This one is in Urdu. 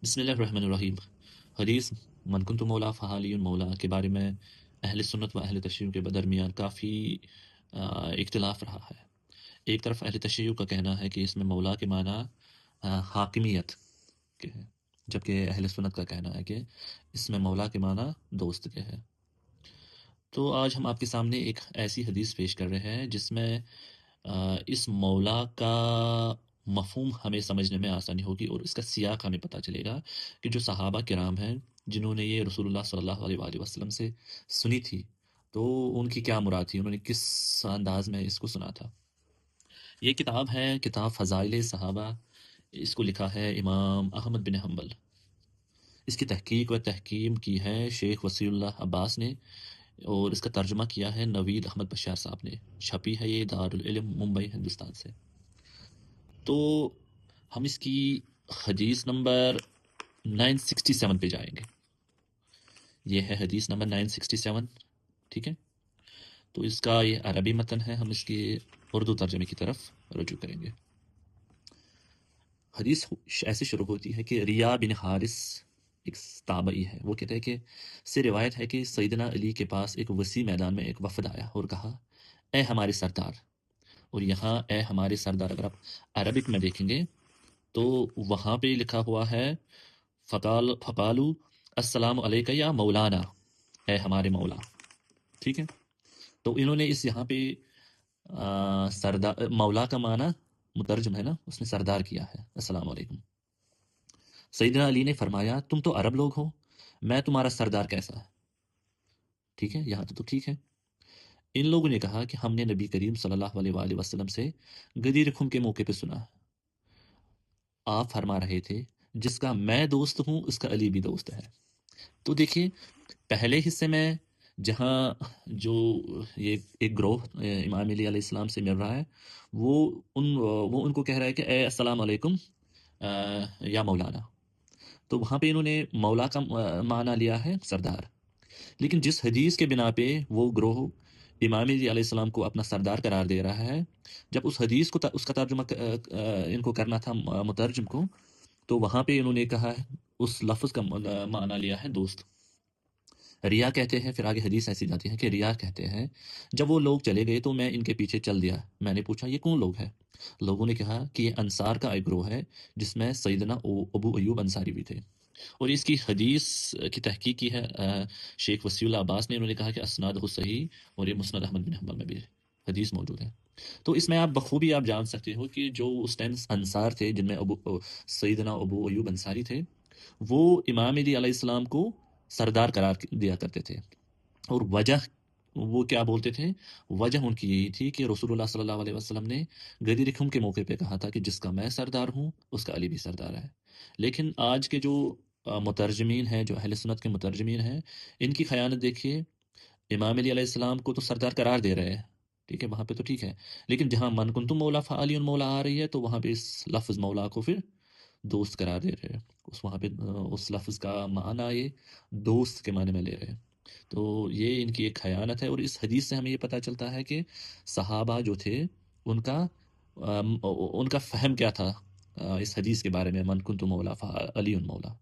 بسم اللہ الرحمن الرحیم۔ حدیث من کنت مولا فعلی مولا کے بارے میں اہل سنت و اہل تشیع کے درمیان کافی اختلاف رہا ہے۔ ایک طرف اہل تشیع کا کہنا ہے کہ اس میں مولا کے معنی حاکمیت کے ہے، جبکہ اہل سنت کا کہنا ہے کہ اس میں مولا کے معنی دوست کے ہے۔ تو آج ہم آپ کے سامنے ایک ایسی حدیث پیش کر رہے ہیں جس میں اس مولا کا مفہوم ہمیں سمجھنے میں آسانی ہوگی، اور اس کا سیاق ہمیں پتہ چلے گا کہ جو صحابہ کرام ہیں جنہوں نے یہ رسول اللہ صلی اللہ علیہ وآلہ وسلم سے سنی تھی، تو ان کی کیا مراد تھی، انہوں نے کس انداز میں اس کو سنا تھا۔ یہ کتاب ہے کتاب فضائل صحابہ، اس کو لکھا ہے امام احمد بن حنبل۔ اس کی تحقیق و تحکیم کی ہے شیخ وسیع اللہ عباس نے، اور اس کا ترجمہ کیا ہے نوید احمد بشار صاحب نے۔ چھپی ہے یہ دارالعلم ممبئی ہندوستان سے۔ تو ہم اس کی حدیث نمبر 967 پہ جائیں گے۔ یہ ہے حدیث نمبر 967، ٹھیک ہے۔ تو اس کا یہ عربی متن ہے، ہم اس کے اردو ترجمے کی طرف رجوع کریں گے۔ حدیث ایسے شروع ہوتی ہے کہ ریا بن حارث ایک تابعی ہے، وہ کہتے ہیں کہ سے روایت ہے کہ سیدنا علی کے پاس ایک وسیع میدان میں ایک وفد آیا اور کہا اے ہمارے سردار، اور یہاں اے ہمارے سردار اگر آپ عربک میں دیکھیں گے تو وہاں پہ لکھا ہوا ہے فقالو السلام علیکہ یا مولانا، اے ہمارے مولا، ٹھیک ہے۔ تو انہوں نے اس یہاں پہ سردار مولا کا معنی مترجم ہے نا، اس نے سردار کیا ہے، السلام علیکم۔ سیدنا علی نے فرمایا تم تو عرب لوگ ہو، میں تمہارا سردار کیسا ہے؟ ٹھیک ہے، یہاں تو ٹھیک ہے۔ ان لوگوں نے کہا کہ ہم نے نبی کریم صلی اللہ علیہ وآلہ وسلم سے غدیر خم کے موقع پہ سنا، آپ فرما رہے تھے جس کا میں دوست ہوں اس کا علی بھی دوست ہے۔ تو دیکھیے پہلے حصے میں جہاں جو یہ ایک گروہ امام علی علیہ السلام سے مل رہا ہے، وہ ان کو کہہ رہا ہے کہ اے السلام علیکم یا مولانا، تو وہاں پہ انہوں نے مولا کا معنی لیا ہے سردار۔ لیکن جس حدیث کے بنا پہ وہ گروہ امام علی علیہ السلام کو اپنا سردار قرار دے رہا ہے، جب اس حدیث کو اس کا ترجمہ ان کو کرنا تھا مترجم کو، تو وہاں پہ انہوں نے کہا ہے اس لفظ کا معنی لیا ہے دوست۔ ریا کہتے ہیں، پھر آگے حدیث ایسی جاتی ہے کہ ریا کہتے ہیں جب وہ لوگ چلے گئے تو میں ان کے پیچھے چل دیا، میں نے پوچھا یہ کون لوگ ہیں؟ لوگوں نے کہا کہ یہ انصار کا ایک گروہ ہے جس میں سیدنا ابو ایوب انصاری بھی تھے۔ اور اس کی حدیث کی تحقیق کی ہے شیخ وسیع اللہ عباس نے، انہوں نے کہا کہ اسناد صحیح، اور یہ مسند احمد بن حنبل میں بھی حدیث موجود ہے۔ تو اس میں آپ بخوبی آپ جان سکتے ہو کہ جو اس ٹائم انصار تھے جن میں سیدنا ابو ایوب انصاری تھے، وہ امام علی علیہ السلام کو سردار قرار دیا کرتے تھے، اور وجہ وہ کیا بولتے تھے؟ وجہ ان کی یہی تھی کہ رسول اللہ صلی اللہ علیہ وسلم نے غدیر خم کے موقع پہ کہا تھا کہ جس کا میں سردار ہوں اس کا علی بھی سردار ہے۔ لیکن آج کے جو مترجمین ہیں، جو اہل سنت کے مترجمین ہیں، ان کی خیانت دیکھیے، امام علی علیہ السلام کو تو سردار قرار دے رہے ہیں، ٹھیک ہے، وہاں پہ تو ٹھیک ہے، لیکن جہاں من کنتم مولا فعلی مولا آ رہی ہے تو وہاں پہ اس لفظ مولا کو پھر دوست قرار دے رہے ہیں، اس وہاں پہ اس لفظ کا معنی یہ دوست کے معنی میں لے رہے ہیں۔ تو یہ ان کی ایک خیانت ہے، اور اس حدیث سے ہمیں یہ پتہ چلتا ہے کہ صحابہ جو تھے ان کا فہم کیا تھا اس حدیث کے بارے میں، من کنت مولا فعلی مولا۔